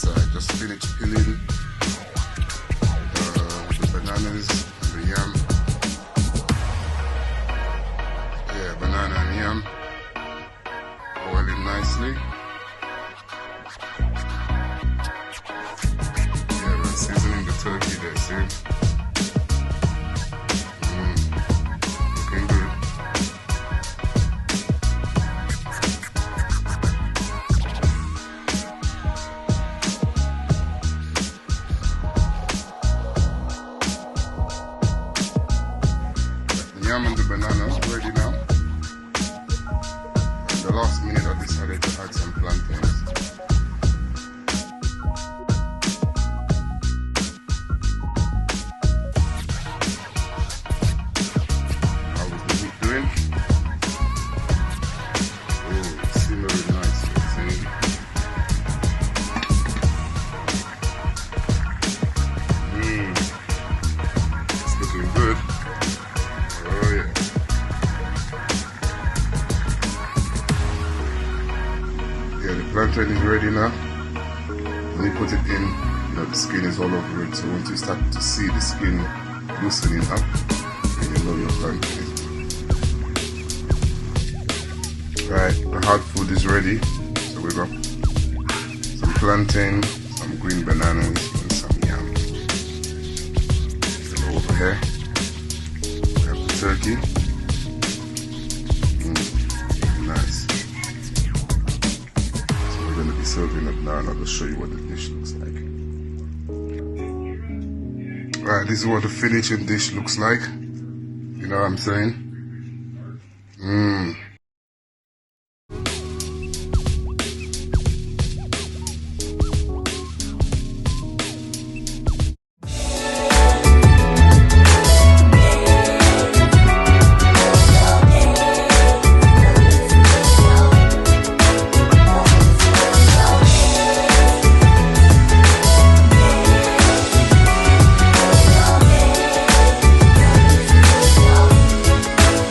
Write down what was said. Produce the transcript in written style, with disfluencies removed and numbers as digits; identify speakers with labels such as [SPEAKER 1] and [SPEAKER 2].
[SPEAKER 1] side. Just finished peeling the bananas and the yam. Yeah, banana and yam. Boiling nicely. Yeah, we're seasoning the turkey there, see? Looking good. The yam and the bananas ready now. At the last minute I decided to add some plantains. Plantain is ready now. When you put it in, the skin is all over it. So once you start to see the skin loosening up, then you know your plantain is good. Right, the hard food is ready. So we got some plantain, some green bananas, and some yam. Then over here, we have the turkey. Nice. Going to be serving it now, and I'll just show you what the dish looks like. Right, this is what the finishing dish looks like. You know what I'm saying?